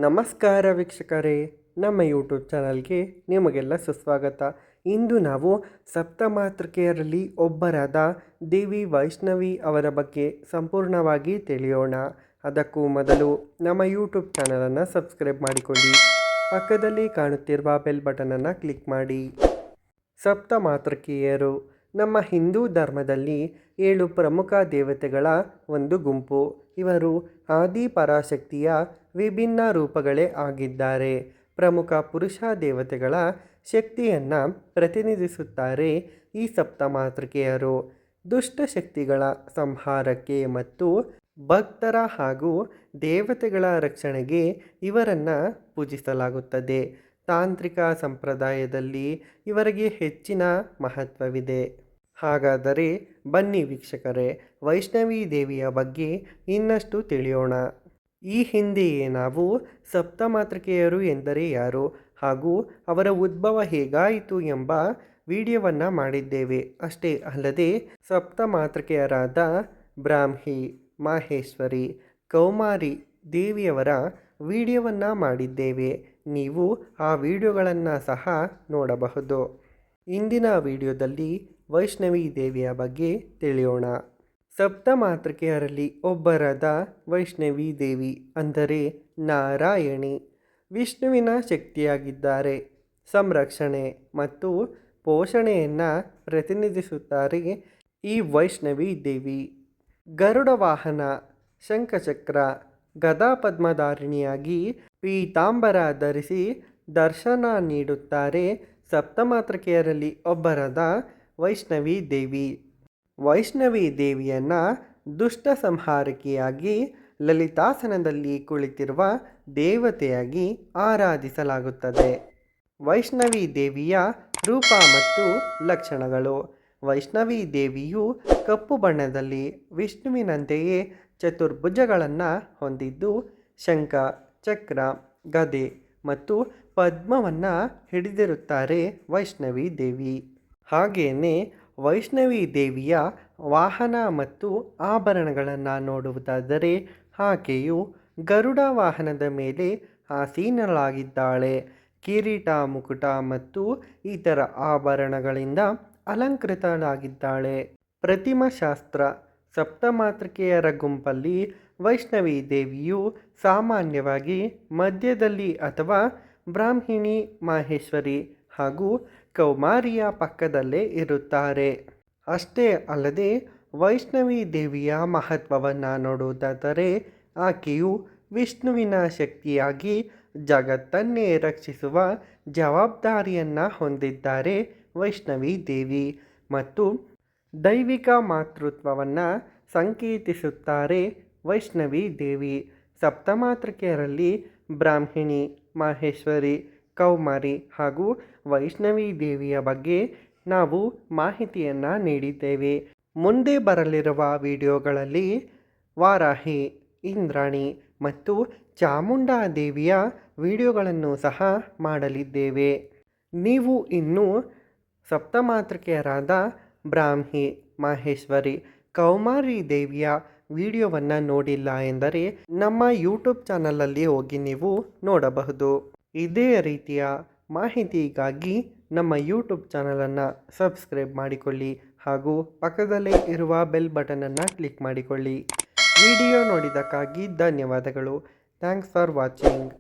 ನಮಸ್ಕಾರ ವೀಕ್ಷಕರೇ, ನಮ್ಮ ಯೂಟ್ಯೂಬ್ ಚಾನಲ್ಗೆ ನಿಮಗೆಲ್ಲ ಸುಸ್ವಾಗತ. ಇಂದು ನಾವು ಸಪ್ತಮಾತೃಕೆಯರಲ್ಲಿ ಒಬ್ಬರಾದ ದೇವಿ ವೈಷ್ಣವಿ ಅವರ ಬಗ್ಗೆ ಸಂಪೂರ್ಣವಾಗಿ ತಿಳಿಯೋಣ. ಅದಕ್ಕೂ ಮೊದಲು ನಮ್ಮ ಯೂಟ್ಯೂಬ್ ಚಾನಲನ್ನು ಸಬ್ಸ್ಕ್ರೈಬ್ ಮಾಡಿಕೊಳ್ಳಿ. ಪಕ್ಕದಲ್ಲಿ ಕಾಣುತ್ತಿರುವ ಬೆಲ್ ಬಟನನ್ನು ಕ್ಲಿಕ್ ಮಾಡಿ. ಸಪ್ತಮಾತೃಕೆಯರು ನಮ್ಮ ಹಿಂದೂ ಧರ್ಮದಲ್ಲಿ 7 ಪ್ರಮುಖ ದೇವತೆಗಳ ಒಂದು ಗುಂಪು. ಇವರು ಆದಿ ಪರಾಶಕ್ತಿಯ ವಿಭಿನ್ನ ರೂಪಗಳೇ ಆಗಿದ್ದಾರೆ. ಪ್ರಮುಖ ಪುರುಷ ದೇವತೆಗಳ ಶಕ್ತಿಯನ್ನು ಪ್ರತಿನಿಧಿಸುತ್ತಾರೆ. ಈ ಸಪ್ತಮಾತೃಕೆಯರು ದುಷ್ಟಶಕ್ತಿಗಳ ಸಂಹಾರಕ್ಕೆ ಮತ್ತು ಭಕ್ತರ ಹಾಗೂ ದೇವತೆಗಳ ರಕ್ಷಣೆಗೆ ಇವರನ್ನು ಪೂಜಿಸಲಾಗುತ್ತದೆ. ತಾಂತ್ರಿಕ ಸಂಪ್ರದಾಯದಲ್ಲಿ ಇವರಿಗೆ ಹೆಚ್ಚಿನ ಮಹತ್ವವಿದೆ. ಹಾಗಾದರೆ ಬನ್ನಿ ವೀಕ್ಷಕರೇ, ವೈಷ್ಣವಿ ದೇವಿಯ ಬಗ್ಗೆ ಇನ್ನಷ್ಟು ತಿಳಿಯೋಣ. ಈ ಹಿಂದೆಯೇ ನಾವು ಸಪ್ತಮಾತೃಕೆಯರು ಎಂದರೆ ಯಾರು ಹಾಗೂ ಅವರ ಉದ್ಭವ ಹೇಗಾಯಿತು ಎಂಬ ವಿಡಿಯೋವನ್ನು ಮಾಡಿದ್ದೇವೆ. ಅಷ್ಟೇ ಅಲ್ಲದೆ ಸಪ್ತಮಾತೃಕೆಯರಾದ ಬ್ರಾಹ್ಮಿ, ಮಾಹೇಶ್ವರಿ, ಕೌಮಾರಿ ದೇವಿಯವರ ವಿಡಿಯೋವನ್ನು ಮಾಡಿದ್ದೇವೆ. ನೀವು ಆ ವಿಡಿಯೋಗಳನ್ನು ಸಹ ನೋಡಬಹುದು. ಇಂದಿನ ವಿಡಿಯೋದಲ್ಲಿ ವೈಷ್ಣವಿ ದೇವಿಯ ಬಗ್ಗೆ ತಿಳಿಯೋಣ. ಸಪ್ತಮಾತೃಕೆಯರಲ್ಲಿ ಒಬ್ಬರಾದ ವೈಷ್ಣವಿ ದೇವಿ ಅಂದರೆ ನಾರಾಯಣಿ ವಿಷ್ಣುವಿನ ಶಕ್ತಿಯಾಗಿದ್ದಾರೆ. ಸಂರಕ್ಷಣೆ ಮತ್ತು ಪೋಷಣೆಯನ್ನು ಪ್ರತಿನಿಧಿಸುತ್ತಾರೆ. ಈ ವೈಷ್ಣವಿ ದೇವಿ ಗರುಡ ವಾಹನ, ಶಂಖಚಕ್ರ, ಗದಾ ಪದ್ಮಧಾರಿಣಿಯಾಗಿ ಪೀತಾಂಬರ ಧರಿಸಿ ದರ್ಶನ ನೀಡುತ್ತಾರೆ. ಸಪ್ತಮಾತೃಕೆಯರಲ್ಲಿ ಒಬ್ಬರಾದ ವೈಷ್ಣವಿ ದೇವಿ. ವೈಷ್ಣವಿ ದೇವಿಯನ್ನು ದುಷ್ಟ ಸಂಹಾರಕಿಯಾಗಿ ಲಲಿತಾಸನದಲ್ಲಿ ಕುಳಿತಿರುವ ದೇವತೆಯಾಗಿ ಆರಾಧಿಸಲಾಗುತ್ತದೆ. ವೈಷ್ಣವಿ ದೇವಿಯ ರೂಪ ಮತ್ತು ಲಕ್ಷಣಗಳು. ವೈಷ್ಣವಿ ದೇವಿಯು ಕಪ್ಪು ಬಣ್ಣದಲ್ಲಿ ವಿಷ್ಣುವಿನಂತೆಯೇ ಚತುರ್ಭುಜಗಳನ್ನು ಹೊಂದಿದ್ದು ಶಂಖ, ಚಕ್ರ, ಗದೆ ಮತ್ತು ಪದ್ಮವನ್ನು ಹಿಡಿದಿರುತ್ತಾರೆ ವೈಷ್ಣವಿ ದೇವಿ. ಹಾಗೆಯೇ ವೈಷ್ಣವಿ ದೇವಿಯ ವಾಹನ ಮತ್ತು ಆಭರಣಗಳನ್ನು ನೋಡುವುದಾದರೆ ಆಕೆಯು ಗರುಡ ವಾಹನದ ಮೇಲೆ ಆಸೀನಳಾಗಿದ್ದಾಳೆ. ಕಿರೀಟ, ಮುಕುಟ ಮತ್ತು ಇತರ ಆಭರಣಗಳಿಂದ ಅಲಂಕೃತಳಾಗಿದ್ದಾಳೆ. ಪ್ರತಿಮಾಶಾಸ್ತ್ರ. ಸಪ್ತಮಾತೃಕೆಯರ ಗುಂಪಲ್ಲಿ ವೈಷ್ಣವಿ ದೇವಿಯು ಸಾಮಾನ್ಯವಾಗಿ ಮಧ್ಯದಲ್ಲಿ ಅಥವಾ ಬ್ರಾಹ್ಮಿಣಿ, ಮಾಹೇಶ್ವರಿ ಹಾಗೂ ಕೌಮಾರಿಯ ಪಕ್ಕದಲ್ಲೇ ಇರುತ್ತಾರೆ. ಅಷ್ಟೇ ಅಲ್ಲದೆ ವೈಷ್ಣವಿ ದೇವಿಯ ಮಹತ್ವವನ್ನು ನೋಡುವುದಾದರೆ ಆಕೆಯು ವಿಷ್ಣುವಿನ ಶಕ್ತಿಯಾಗಿ ಜಗತ್ತನ್ನೇ ರಕ್ಷಿಸುವ ಜವಾಬ್ದಾರಿಯನ್ನು ಹೊಂದಿದ್ದಾರೆ. ವೈಷ್ಣವಿ ದೇವಿ ಮತ್ತು ದೈವಿಕ ಮಾತೃತ್ವವನ್ನು ಸಂಕೇತಿಸುತ್ತಾರೆ. ವೈಷ್ಣವಿ ದೇವಿ ಸಪ್ತಮಾತೃಕೆಯರಲ್ಲಿ ಬ್ರಾಹ್ಮಿಣಿ, ಮಾಹೇಶ್ವರಿ, ಕೌಮಾರಿ ಹಾಗೂ ವೈಷ್ಣವಿ ದೇವಿಯ ಬಗ್ಗೆ ನಾವು ಮಾಹಿತಿಯನ್ನು ನೀಡಿದ್ದೇವೆ. ಮುಂದೆ ಬರಲಿರುವ ವಿಡಿಯೋಗಳಲ್ಲಿ ವಾರಾಹಿ, ಇಂದ್ರಾಣಿ ಮತ್ತು ಚಾಮುಂಡಾ ದೇವಿಯ ವಿಡಿಯೋಗಳನ್ನು ಸಹ ಮಾಡಲಿದ್ದೇವೆ. ನೀವು ಇನ್ನೂ ಸಪ್ತಮಾತೃಕೆಯರಾದ ಬ್ರಾಹ್ಮಿ, ಮಾಹೇಶ್ವರಿ, ಕೌಮಾರಿ ದೇವಿಯ ವಿಡಿಯೋವನ್ನು ನೋಡಿಲ್ಲ ಎಂದರೆ ನಮ್ಮ ಯೂಟ್ಯೂಬ್ ಚಾನಲಲ್ಲಿ ಹೋಗಿ ನೀವು ನೋಡಬಹುದು. ಇದೇ ರೀತಿಯ ಮಾಹಿತಿಗಾಗಿ ನಮ್ಮ ಯೂಟ್ಯೂಬ್ ಚಾನಲನ್ನು ಸಬ್ಸ್ಕ್ರೈಬ್ ಮಾಡಿಕೊಳ್ಳಿ ಹಾಗೂ ಪಕ್ಕದಲ್ಲೇ ಇರುವ ಬೆಲ್ ಬಟನನ್ನು ಕ್ಲಿಕ್ ಮಾಡಿಕೊಳ್ಳಿ. ವಿಡಿಯೋ ನೋಡಿದ್ದಕ್ಕಾಗಿ ಧನ್ಯವಾದಗಳು. Thanks for watching.